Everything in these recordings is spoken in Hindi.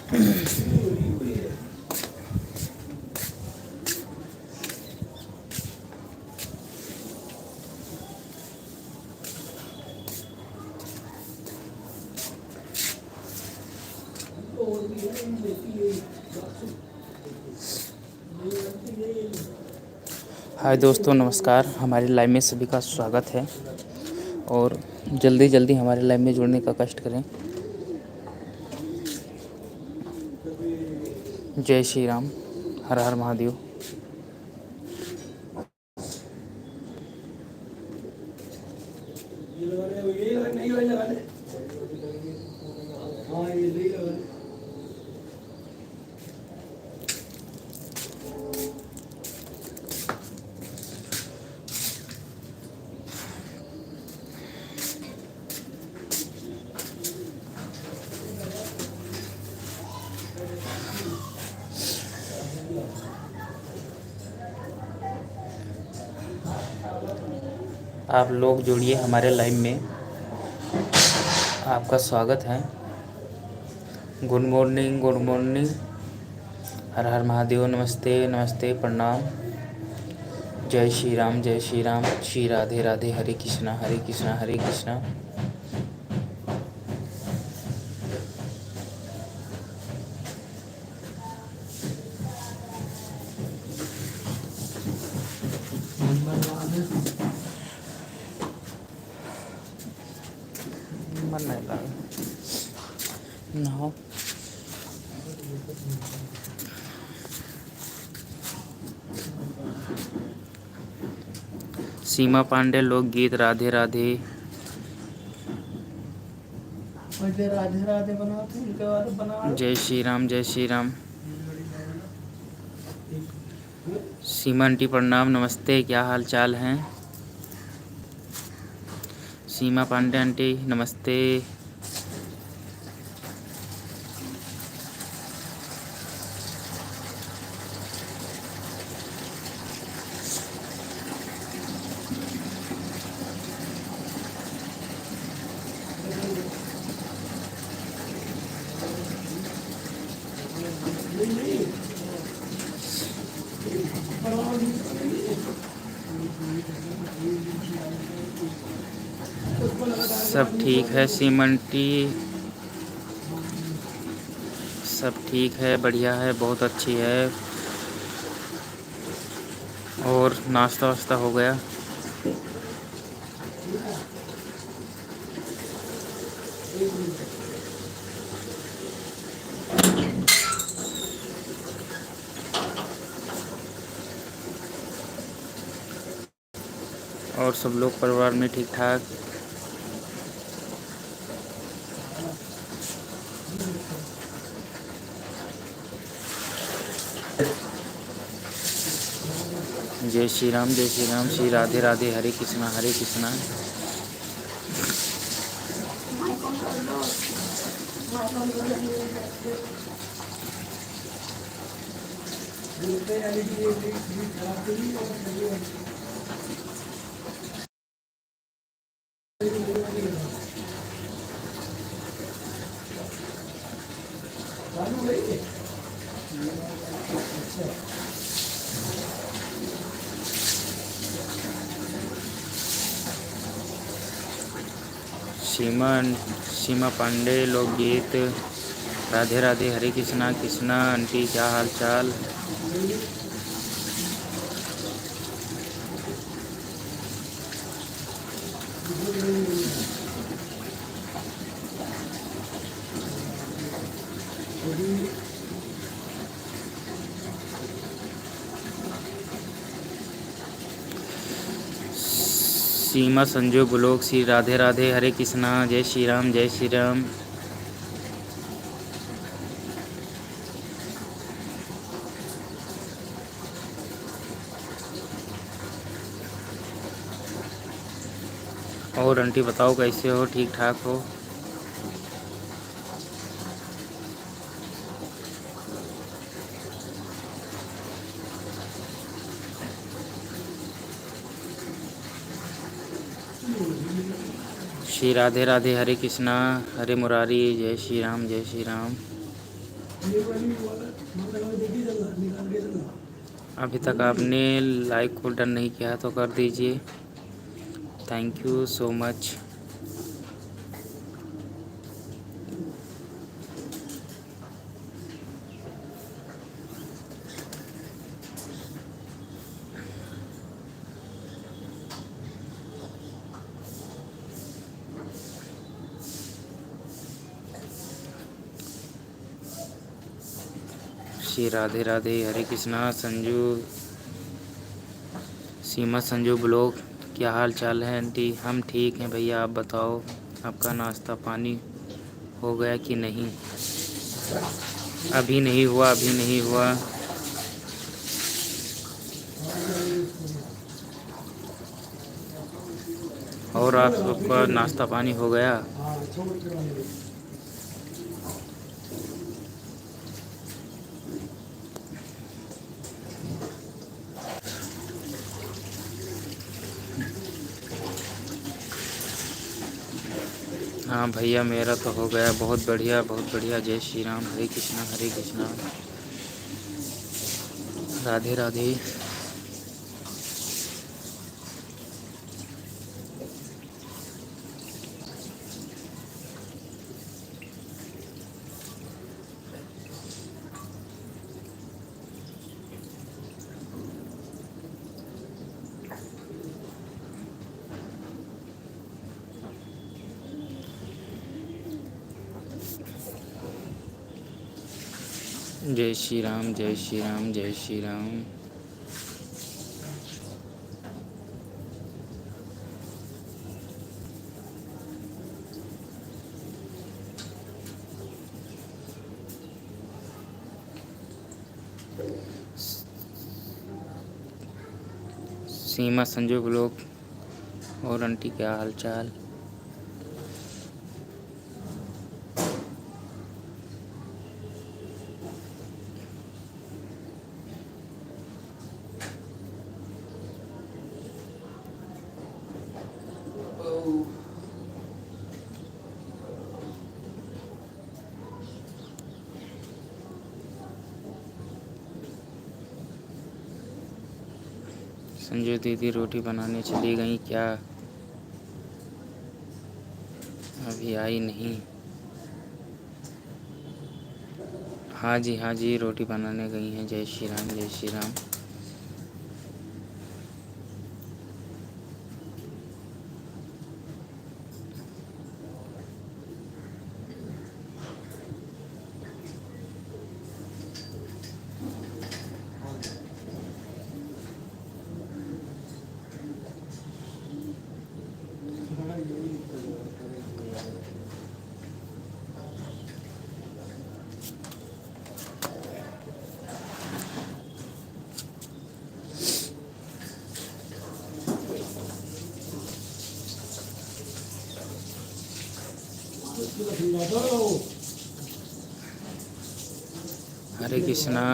हाय दोस्तों, नमस्कार। हमारे लाइव में सभी का स्वागत है और जल्दी जल्दी हमारे लाइव में जुड़ने का कष्ट करें। जय श्री राम, हर हर महादेव। आप लोग जुड़िए हमारे लाइव में, आपका स्वागत है। Good morning, good morning. हर हर महादेव, नमस्ते नमस्ते, प्रणाम। जय श्री राम, जय श्री राम। श्री राधे राधे, हरे कृष्णा हरे कृष्णा हरे कृष्णा। मन नहीं लगा नहाओ। सीमा पांडे लोकगीत राधे राधे। राधे राधे बनाते इनके बाद बना। जय श्री राम, जय श्री राम। सीमा आंटी प्रणाम, नमस्ते। क्या हाल चाल हैं? सीमा पांडे आंटी नमस्ते। सब ठीक है सीमा आंटी, सब ठीक है, बढ़िया है, बहुत अच्छी है। और नाश्ता वास्ता हो गया? और सब लोग परिवार में ठीक ठाक? जय श्री राम, जय श्री राम। श्री राधे राधे, हरे कृष्णा हरे कृष्णा। सीमा पांडे लोकगीत राधे राधे, हरे कृष्णा कृष्णा। आंटी क्या हाल चाल? सीमा संजू ब्लॉग, श्री राधे राधे, हरे कृष्णा, जय श्री राम, जय श्री राम। और आंटी बताओ कैसे हो? ठीक ठाक हो? श्री राधे राधे, हरे कृष्णा, हरे मुरारी, जय श्री राम, जय श्री राम। ये वाली वाला माता का देखी चलना निकाल के चलना। अभी तक आपने लाइक को डन नहीं किया तो कर दीजिए। Thank you so much. Shri Radhe Radhe. Hare Krishna. Sanju Seema Sanju blog, क्या हाल चाल है आंटी? हम ठीक हैं भैया, आप बताओ आपका नाश्ता पानी हो गया कि नहीं? अभी नहीं हुआ, अभी नहीं हुआ। और आप सबका नाश्ता पानी हो गया? हाँ छोड़ के वाले। हाँ भैया मेरा तो हो गया। बहुत बढ़िया बहुत बढ़िया। जय श्री राम। हरे कृष्णा हरे कृष्णा। राधे राधे। जय श्री राम जय श्री राम जय श्री राम। सीमा संजू ब्लॉग और आंटी क्या हाल चाल? संजू दीदी रोटी बनाने चली गई क्या? अभी आई नहीं। हाँ जी रोटी बनाने गई हैं। जय श्री राम जय श्री राम।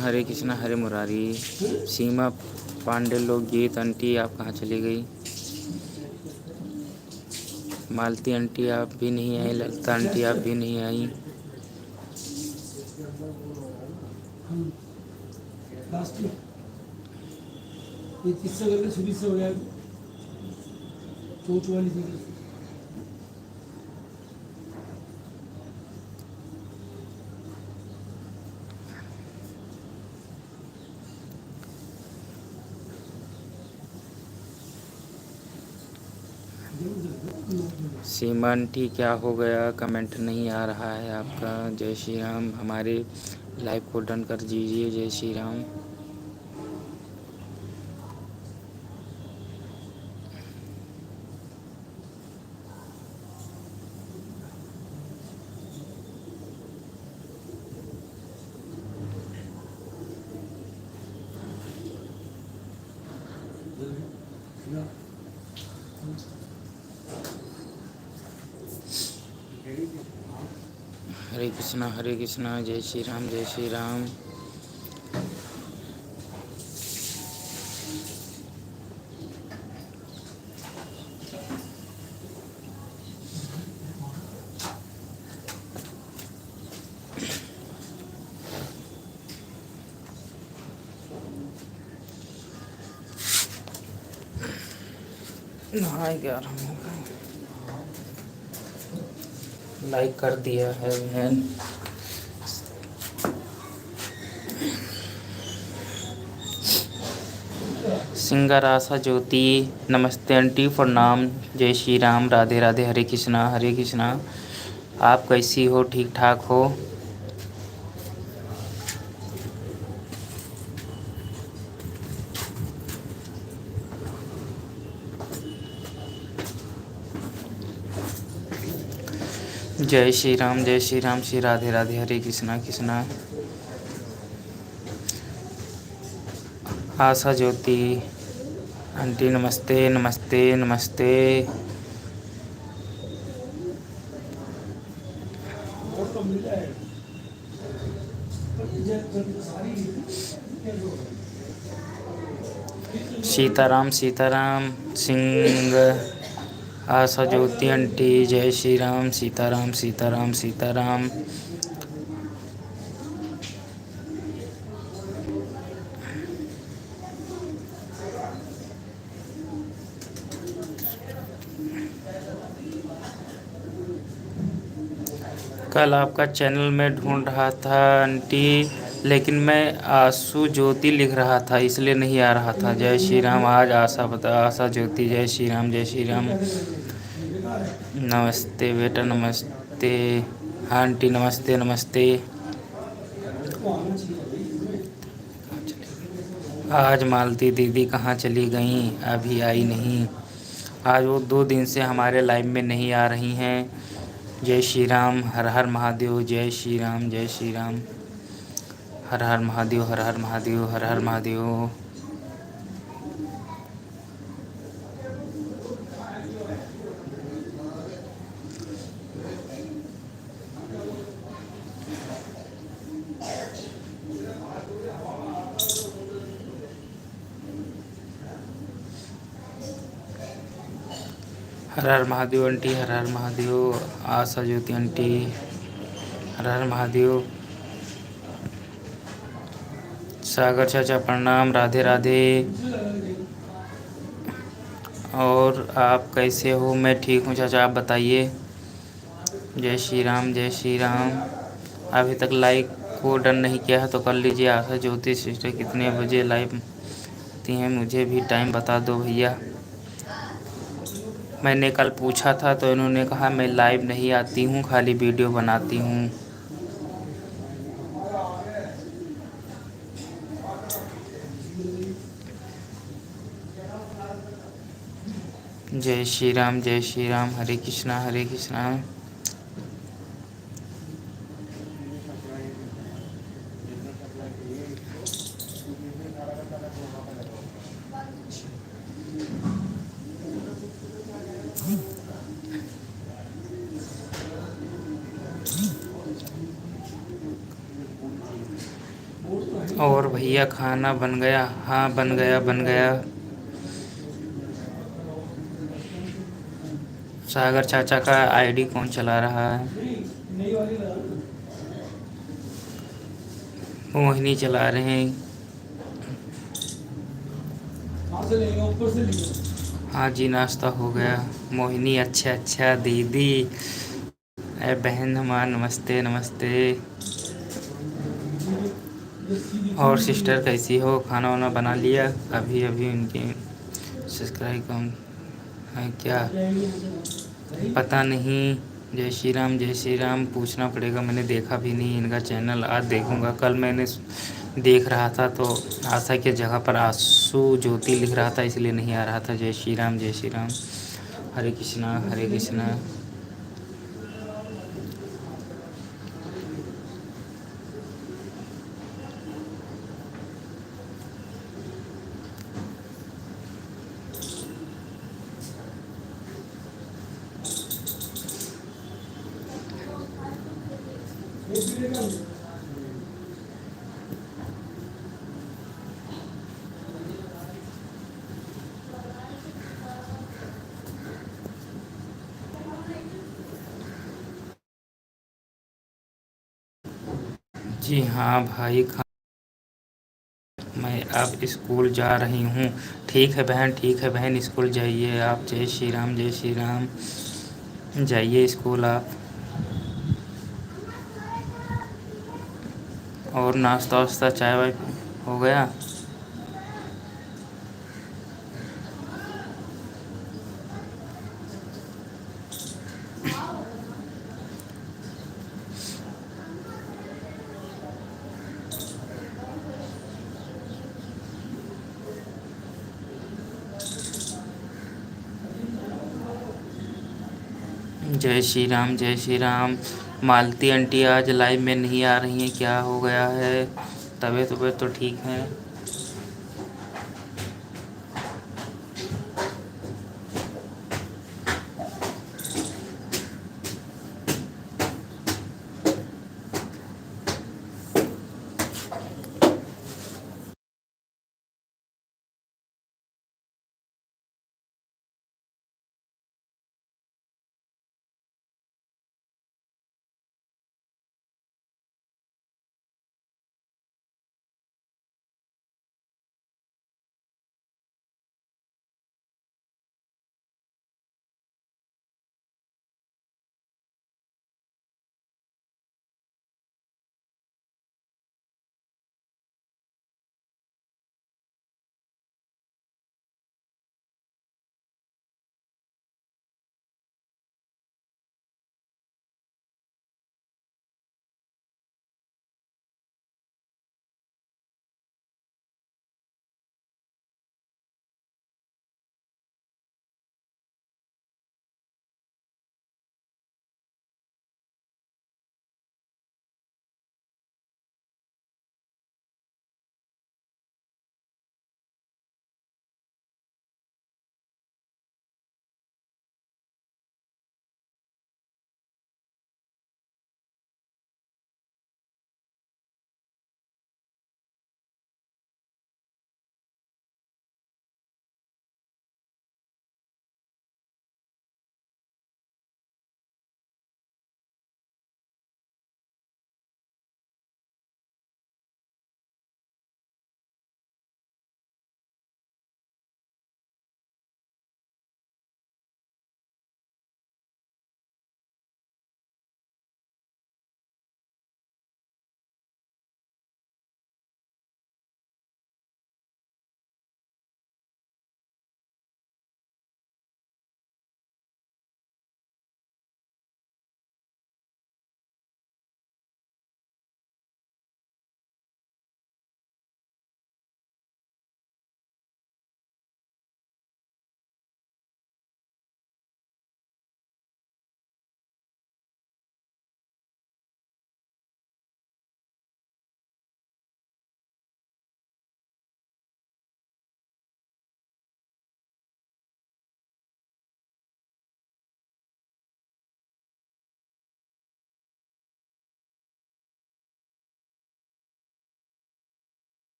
हरे कृष्णा हरे मुरारी। सीमा पांडे लोकगीत आंटी आप कहाँ चली गई? मालती आंटी आप भी नहीं आई। ललिता आंटी आप भी नहीं आई। लास्ट में ये किस्सा करके शुरू से हो गया चोट वाली जगह। सीमा आंटी क्या हो गया? कमेंट नहीं आ रहा है आपका। जय श्री राम। हमारे लाइव को डन कर दीजिए। जय श्री राम। हरे कृष्णा जय श्री राम जय श्री राम। हाँ 11 लाइक कर दिया है बहन। सिंगर आशा ज्योति, नमस्ते आंटी, प्रणाम, जय श्री राम, राधे राधे, हरे कृष्णा हरे कृष्णा। आप कैसी हो, ठीक ठाक हो? जय श्री राम, जय श्री राम, श्री राधे राधे, हरे कृष्णा कृष्णा। आशा ज्योति आंटी नमस्ते नमस्ते नमस्ते। और तो मिल जाएगा सारी सीताराम सीताराम सिंह। आशा ज्योति आंटी, जय श्री राम, सीताराम सीताराम सीताराम। कल आपका चैनल में ढूंढ रहा था आंटी, लेकिन मैं आशु ज्योति लिख रहा था इसलिए नहीं आ रहा था। जय श्री राम। आज आशा ज्योति, जय श्री राम जय श्री राम। नमस्ते बेटा नमस्ते। हाँ आंटी नमस्ते नमस्ते। आज मालती दीदी कहाँ चली गई, अभी आई नहीं। आज वो 2 दिन से हमारे लाइव में नहीं आ रही हैं। जय श्री राम, हर हर महादेव, जय श्री राम जय श्री राम। हर हर महादेव, हर हर महादेव, हर हर महादेव। हर हर महादेव आंटी, हर हर महादेव। आशा ज्योति आंटी, हर हर महादेव। सागर चाचा प्रणाम, राधे राधे। और आप कैसे हो? मैं ठीक हूँ चाचा, आप बताइए। जय श्री राम जय श्री राम। अभी तक लाइक को डन नहीं किया है तो कर लीजिए। आशा ज्योति सिस्टर कितने बजे लाइव आती हैं, मुझे भी टाइम बता दो भैया। मैंने कल पूछा था तो इन्होंने कहा मैं लाइव नहीं आती हूँ, खाली वीडियो बनाती हूँ। जय श्री राम जय श्री राम, हरे कृष्णा हरे कृष्णा। और भैया खाना बन गया? हाँ बन गया बन गया। सागर चाचा का आईडी कौन चला रहा है? नई वाली लगा लो। मोहिनी चला रहे हैं। कहाँ से लेंगे, ऊपर से लेंगे। हाँ जी नाश्ता हो गया। मोहिनी अच्छा अच्छा दीदी। अरे बहन हमार नमस्ते नमस्ते। और सिस्टर कैसी हो? खाना वाना बना लिया? अभी अभी उनकी सब्सक्राइब कम है क्या पता नहीं। जय श्री राम पूछना पड़ेगा, मैंने देखा भी नहीं इनका चैनल, आज देखूंगा। कल मैंने देख रहा था तो आशा के जगह पर आशु ज्योति लिख रहा था इसलिए नहीं आ रहा था। जय श्री राम जय श्री राम, हरे कृष्णा हरे कृष्णा। जी हाँ भाई मैं अब स्कूल जा रही हूँ। ठीक है बहन, ठीक है बहन, स्कूल जाइए आप। जय श्री राम, जय श्री राम। जाइए स्कूल आप। और नाश्ता वास्ता चाय वाय हो गया? जय श्री राम, जय श्री राम। मालती आंटी आज लाइव में नहीं आ रही हैं, क्या हो गया है? तबीयत वबीयत तो ठीक है?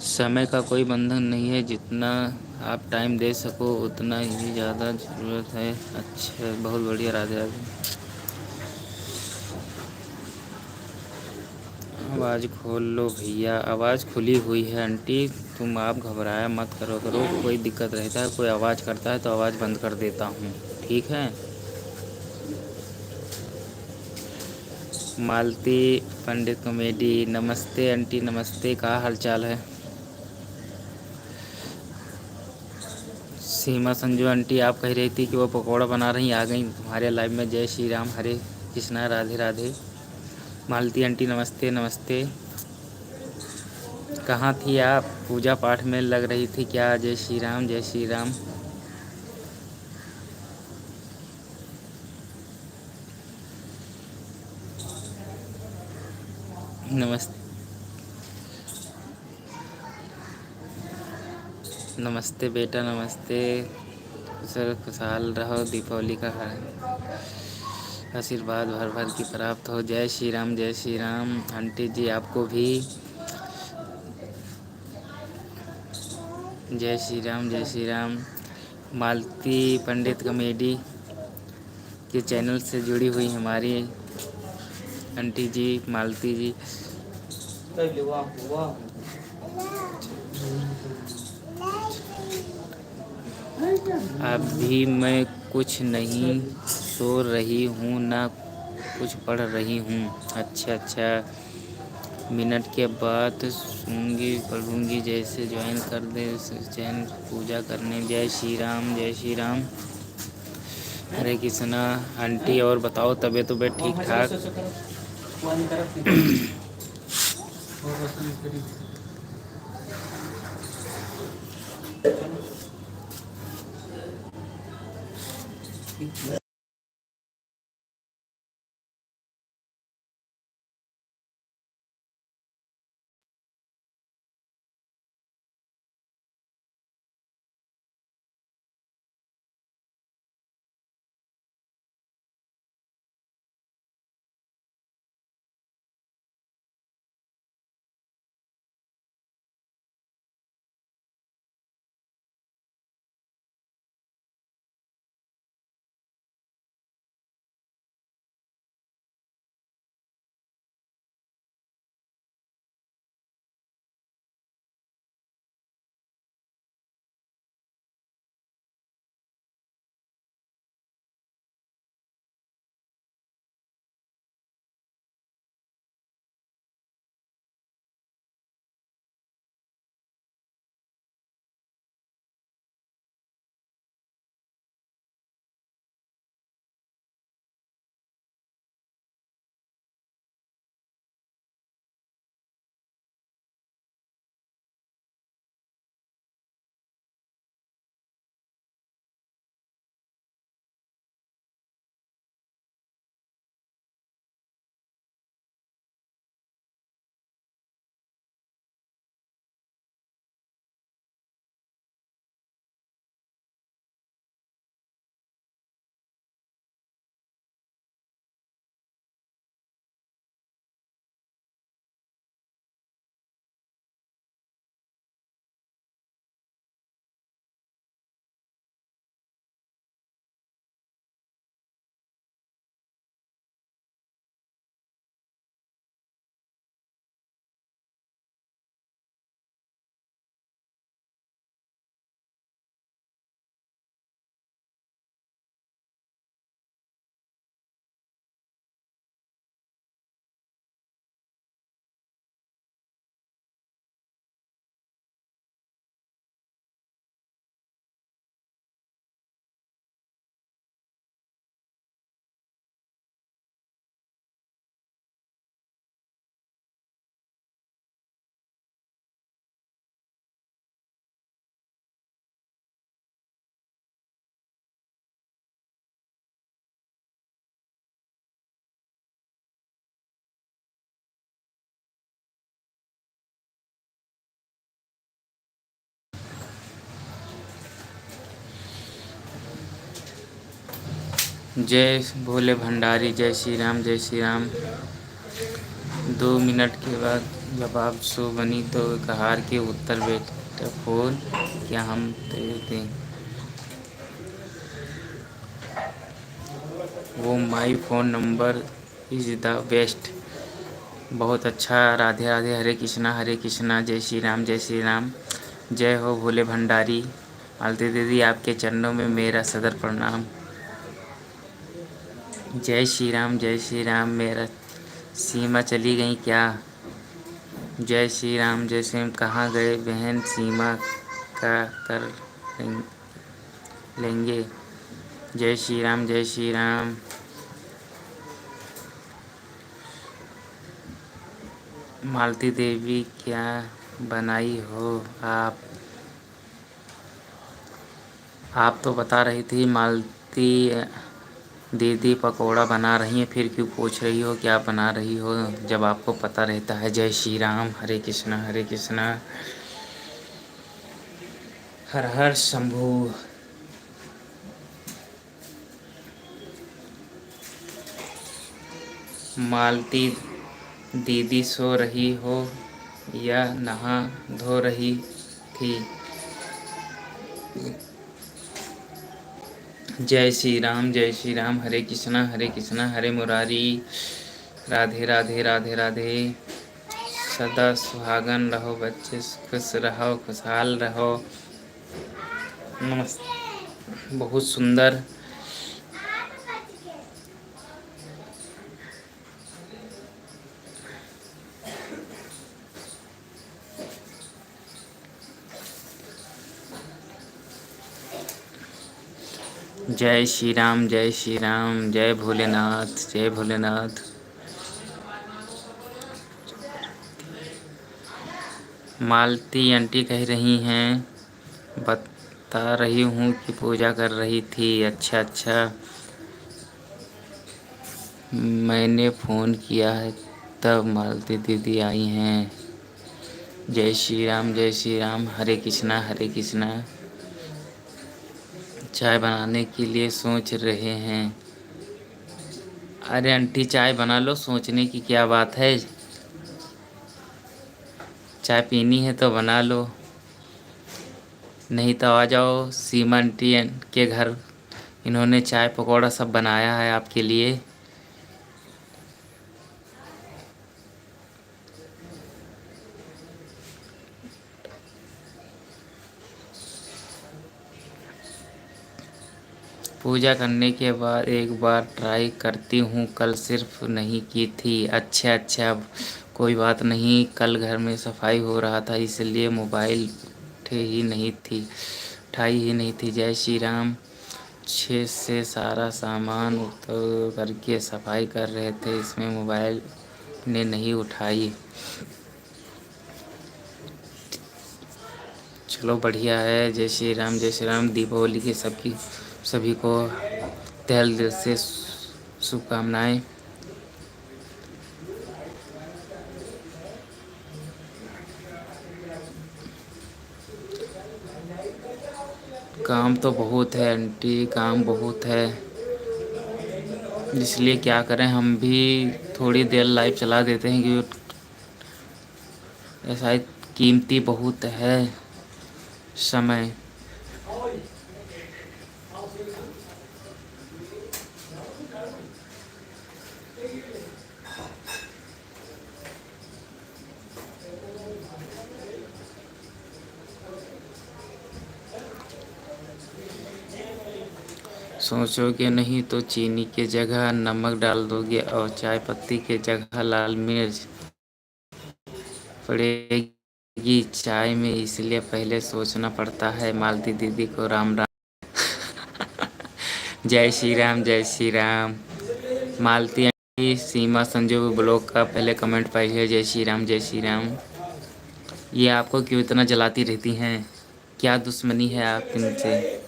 समय का कोई बंधन नहीं है, जितना आप टाइम दे सको उतना ही ज़्यादा ज़रूरत है। अच्छा, बहुत बढ़िया, राधे राधे। आवाज़ खोल लो भैया। आवाज़ खुली हुई है आंटी, तुम आप घबराया मत करो। कोई दिक्कत रहता है, कोई आवाज़ करता है तो आवाज़ बंद कर देता हूँ, ठीक है? मालती पंडित कॉमेडी, नमस्ते आंटी, नमस्ते। क्या हाल चाल है? सीमा संजू आंटी, आप कह रही थी कि वो पकौड़ा बना रही, आ गई तुम्हारे लाइव में। जय श्री राम, हरे कृष्णा, राधे राधे। मालती आंटी नमस्ते, नमस्ते। कहाँ थी आप? पूजा पाठ में लग रही थी क्या? जय श्री राम, जय श्री राम। नमस्ते। नमस्ते बेटा, नमस्ते। सर खुशहाल रहो, दीपावली का आशीर्वाद भर भर की प्राप्त हो। जय श्री राम, जय श्री राम। आंटी जी आपको भी जय श्री राम, जय श्री राम। मालती पंडित कॉमेडी के चैनल से जुड़ी हुई हमारी आंटी जी मालती जी। अभी मैं कुछ नहीं सो रही हूँ ना कुछ पढ़ रही हूँ। अच्छा अच्छा, मिनट के बाद सूंगी पढ़ूंगी। जैसे ज्वाइन कर दे चैन पूजा करने। जय श्री राम, जय श्री राम। हरे कृष्णा। आंटी और बताओ, तबीयत ठीक ठाक? जय भोले भंडारी। जय श्री राम, जय श्री राम। 2 मिनट के बाद जब आप सो बनी तो एक हार के उत्तर बेटा फोन क्या हम दे दें? वो my phone number is the best. बहुत अच्छा। राधे राधे। हरे कृष्णा, हरे कृष्णा। जय श्री राम, जय श्री राम। जय हो भोले भंडारी। मालती दीदी आपके चरणों में मेरा सदर प्रणाम। जय श्री राम, जय श्री राम। मेरा सीमा चली गई क्या? जय श्री राम, जय श्री राम। कहाँ गए बहन सीमा का कर लेंगे? जय श्री राम, जय श्री राम। मालती देवी क्या बनाई हो आप तो बता रही थी मालती दीदी पकौड़ा बना रही हैं, फिर क्यों पूछ रही हो क्या बना रही हो, जब आपको पता रहता है। जय श्री राम, हरे कृष्णा हरे कृष्णा, हर हर शंभू। मालती दीदी सो रही हो या नहा धो रही थी। जय श्री राम, हरे कृष्णा हरे मुरारी, राधे राधे राधे राधे। सदा सुहागन रहो बच्चे, खुश रहो खुशहाल रहो। नमस्ते, बहुत सुंदर। जय श्री राम, जय श्री राम, जय भोलेनाथ, जय भोलेनाथ। मालती आंटी कह रही हैं, बता रही हूँ कि पूजा कर रही थी। अच्छा अच्छा, मैंने फ़ोन किया है तब मालती दीदी आई हैं। जय श्री राम, हरे कृष्णा हरे कृष्णा। चाय बनाने के लिए सोच रहे हैं। अरे आंटी चाय बना लो, सोचने की क्या बात है। चाय पीनी है तो बना लो, नहीं तो आ जाओ सीमा आंटी के घर, इन्होंने चाय पकौड़ा सब बनाया है आपके लिए। पूजा करने के बाद एक बार ट्राई करती हूँ, कल सिर्फ नहीं की थी। अच्छा अच्छा, कोई बात नहीं, कल घर में सफाई हो रहा था इसलिए मोबाइल उठाई ही नहीं थी। जय श्री राम। 6 से सारा सामान उतर करके सफाई कर रहे थे, इसमें मोबाइल ने नहीं उठाई। चलो बढ़िया है। जय श्री राम, जय श्री राम। दीपावली की सभी को तहे दिल से शुभकामनाएं। काम तो बहुत है आंटी, काम बहुत है, इसलिए क्या करें, हम भी थोड़ी देर लाइव चला देते हैं क्योंकि ऐसा कीमती बहुत है समय। सोचोगे नहीं तो चीनी के जगह नमक डाल दोगे और चाय पत्ती के जगह लाल मिर्च पड़ेगी चाय में, इसलिए पहले सोचना पड़ता है। मालती दीदी को राम राम। जय श्री राम, जय श्री राम। मालती आंटी, सीमा संजू ब्लॉग का पहले कमेंट पढ़िए। जय श्री राम, जय श्री राम। ये आपको क्यों इतना जलाती रहती हैं, क्या दुश्मनी है आप इनसे।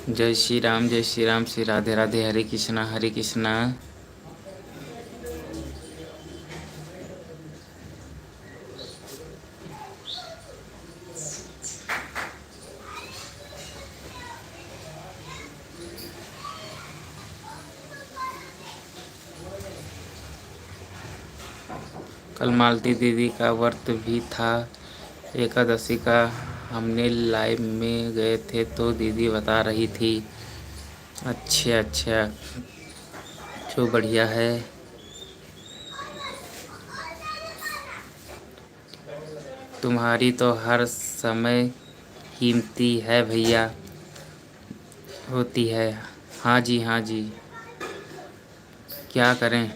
जय श्री राम, जय श्री राम, श्री राधे राधे, हरे कृष्णा हरे कृष्णा। कल मालती दीदी का व्रत भी था एकादशी का, हमने लाइव में गए थे तो दीदी बता रही थी। अच्छा अच्छा, जो बढ़िया है। तुम्हारी तो हर समय कीमती है भैया, होती है। हाँ जी हाँ जी, क्या करें।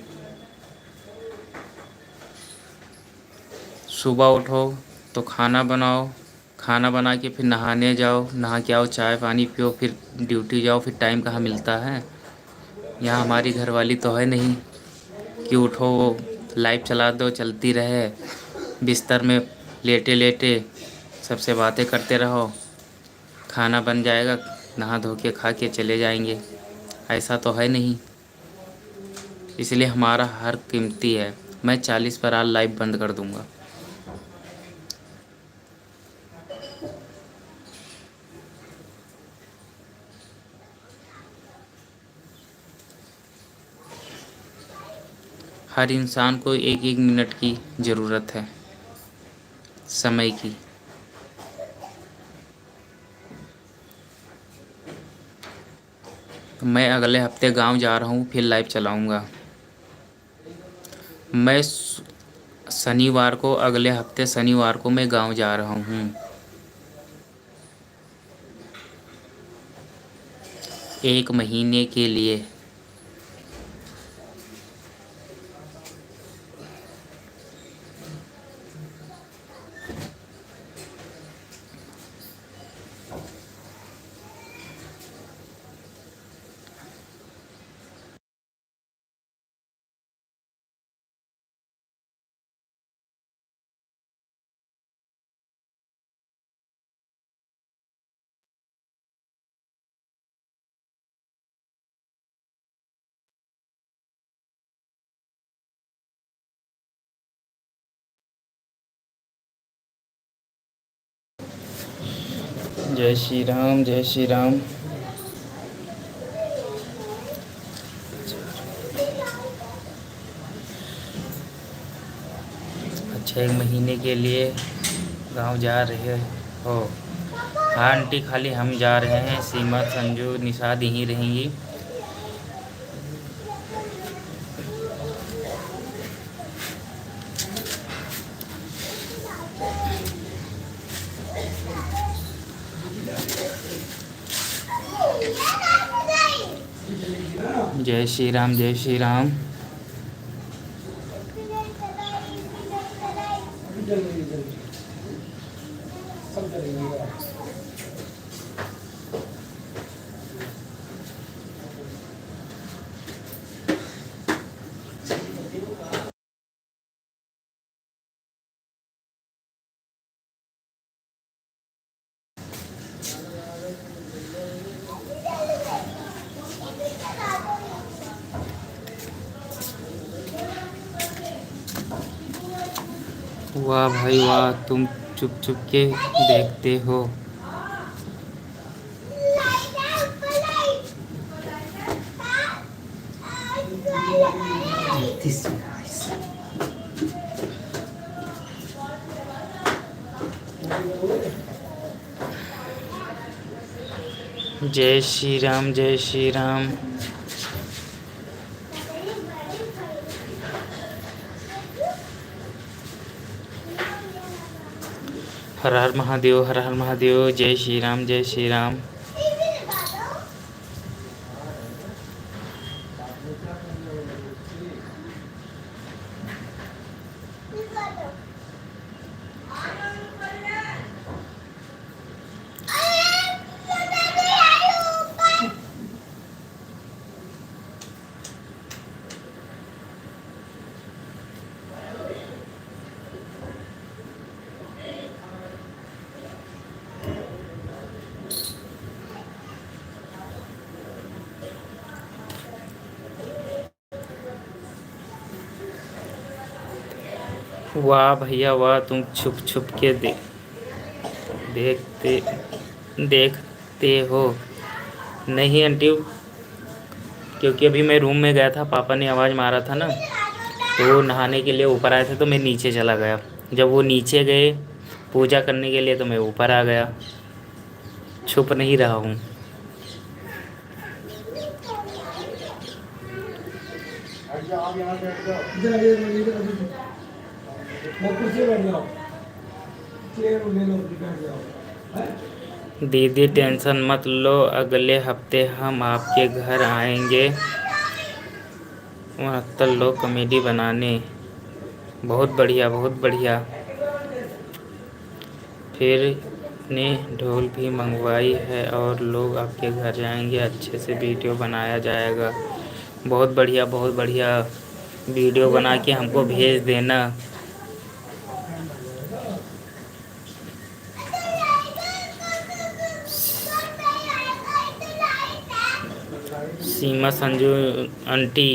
सुबह उठो तो खाना बनाओ, खाना बना के फिर नहाने जाओ, नहा के आओ, चाय पानी पियो, फिर ड्यूटी जाओ, फिर टाइम कहाँ मिलता है। यहाँ हमारी घरवाली तो है नहीं कि उठो लाइट चला दो चलती रहे, बिस्तर में लेटे लेटे सबसे बातें करते रहो, खाना बन जाएगा, नहा धो के खा के चले जाएंगे। ऐसा तो है नहीं, इसलिए हमारा हर कीमती है। मैं 40 पर आज लाइव बंद कर दूंगा। हर इंसान को एक एक मिनट की ज़रूरत है, समय की। मैं अगले हफ्ते गांव जा रहा हूँ, फिर लाइव चलाऊँगा। मैं शनिवार को, अगले हफ्ते शनिवार को मैं गांव जा रहा हूँ, 1 महीने के लिए। जय श्री राम, जय श्री राम। अच्छा, 1 महीने के लिए गांव जा रहे हो? हाँ आंटी, खाली हम जा रहे हैं, सीमा संजू निषाद यहीं रहेंगी। जय श्री राम, जय श्री राम। सब चलेंगे। वाह भाई वाह, तुम चुप चुप के देखते हो। जय श्री राम, जय श्री राम। हर हर महादेव, हर हर महादेव। जय श्री राम, जय श्री राम। वाह भैया वाह, तुम छुप छुप के देखते देखते हो। नहीं आंटी, क्योंकि अभी मैं रूम में गया था, पापा ने आवाज़ मारा था ना, तो वो नहाने के लिए ऊपर आए थे, तो मैं नीचे चला गया। जब वो नीचे गए पूजा करने के लिए, तो मैं ऊपर आ गया। छुप नहीं रहा हूँ। दीदी टेंशन मत लो, अगले हफ्ते हम आपके घर आएंगे 69 लोग कॉमेडी बनाने। बहुत बढ़िया, बहुत बढ़िया। फिर आपने ढोल भी मंगवाई है और लोग आपके घर जाएंगे, अच्छे से वीडियो बनाया जाएगा। बहुत बढ़िया वीडियो बना के हमको भेज देना। सीमा संजू आंटी,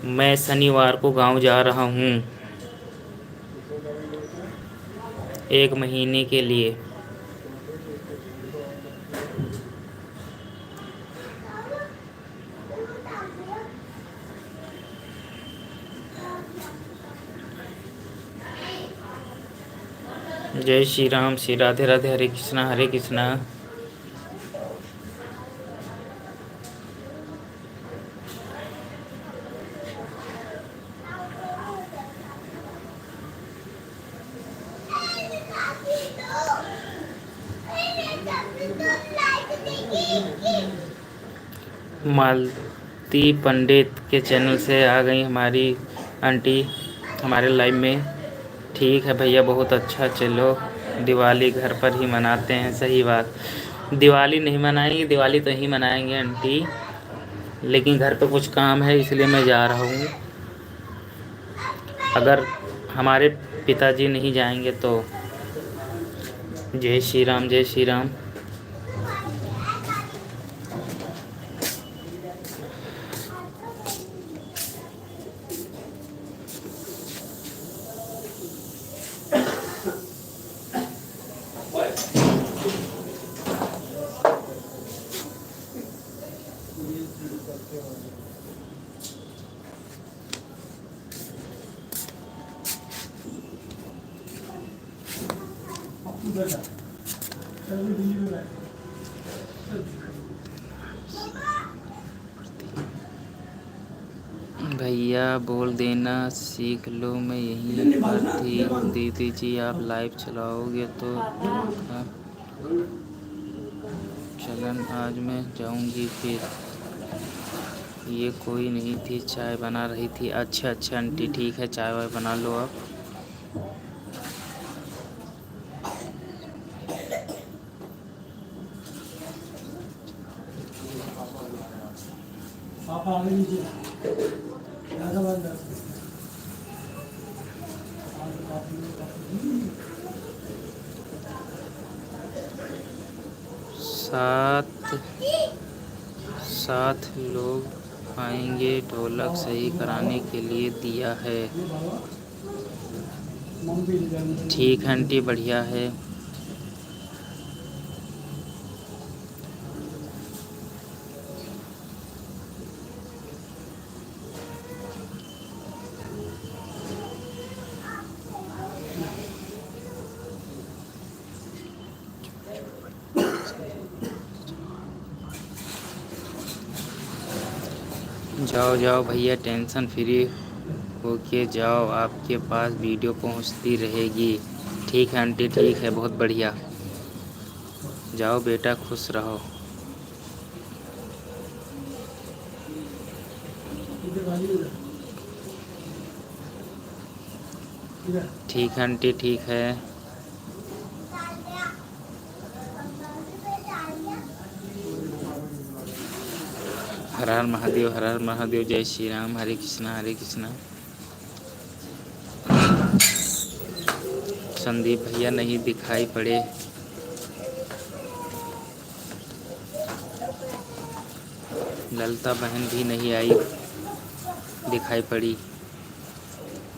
मैं शनिवार को गांव जा रहा हूँ 1 महीने के लिए। जय श्री राम, श्री राधे राधे, हरे कृष्णा हरे कृष्णा। मालती पंडित के चैनल से आ गई हमारी आंटी हमारे लाइव में। ठीक है भैया, बहुत अच्छा। चलो दिवाली घर पर ही मनाते हैं। सही बात, दिवाली नहीं मनाएंगे, दिवाली तो ही मनाएंगे आंटी, लेकिन घर पे कुछ काम है इसलिए मैं जा रहा हूँ। अगर हमारे पिताजी नहीं जाएंगे तो। जय श्री राम, जय श्री राम। भैया बोल देना सीख लो, मैं यहीं पर थी। दीदी जी आप लाइव चलाओगे तो चलन, आज मैं जाऊंगी फिर। ये कोई नहीं थी, चाय बना रही थी। अच्छा आंटी, ठीक है, चाय वाय बना लो आप। सात लोग आएंगे, ढोलक सही कराने के लिए दिया है। ठीक है आंटी, बढ़िया है। जाओ जाओ भैया, टेंशन फ्री होके जाओ, आपके पास वीडियो पहुंचती रहेगी। ठीक है आंटी, ठीक है, बहुत बढ़िया। जाओ बेटा, खुश रहो। ठीक है आंटी, ठीक है। हर हर महादेव, हर हर महादेव। जय श्री राम, हरे कृष्णा हरे कृष्णा। संदीप भैया नहीं दिखाई पड़े। ललिता बहन भी नहीं आई, दिखाई पड़ी।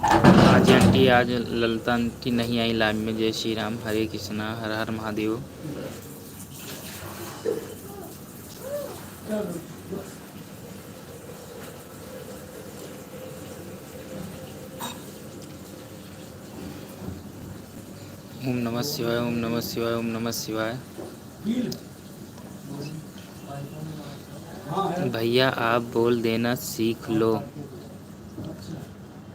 आज आंटी, आज ललिता आंटी नहीं आई लाइव में। जय श्री राम, हरे कृष्णा, हर हर महादेव। ओम नमः शिवाय, ओम नमः शिवाय, ओम नमः शिवाय। भैया आप बोल देना सीख लो।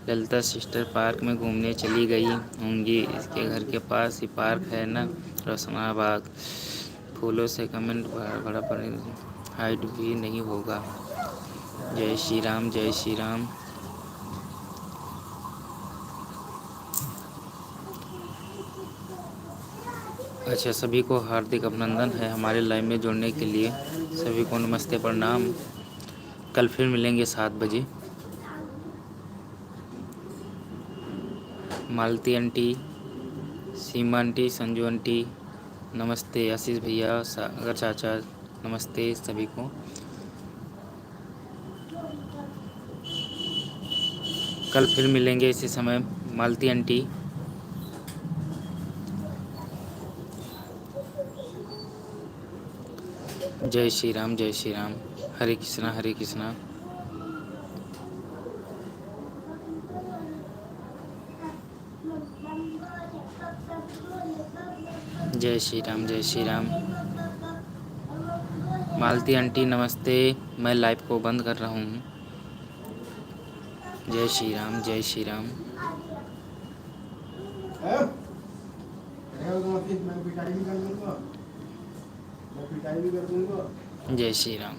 ललिता सिस्टर पार्क में घूमने चली गई होंगी, इसके घर के पास ही पार्क है ना, रोशनाबाग। फूलों से कमेंट बड़ा पर हाइट भी नहीं होगा। जय श्री राम, जय श्री राम। अच्छा, सभी को हार्दिक अभिनंदन है हमारे लाइव में जुड़ने के लिए। सभी को नमस्ते प्रणाम। कल फिर मिलेंगे 7 बजे। मालती आंटी, सीमा आंटी, संजू आंटी नमस्ते। आशीष भैया, सागर चाचा नमस्ते सभी को। कल फिर मिलेंगे इसी समय। मालती आंटी, जय श्री राम, जय श्री राम। हरे कृष्णा, हरे कृष्णा। जय श्री राम, जय श्री राम। मालती आंटी नमस्ते। मैं लाइव को बंद कर रहा हूँ। जय श्री राम, जय श्री राम। मैं पिटाई भी कर दूंगा। जय श्री राम।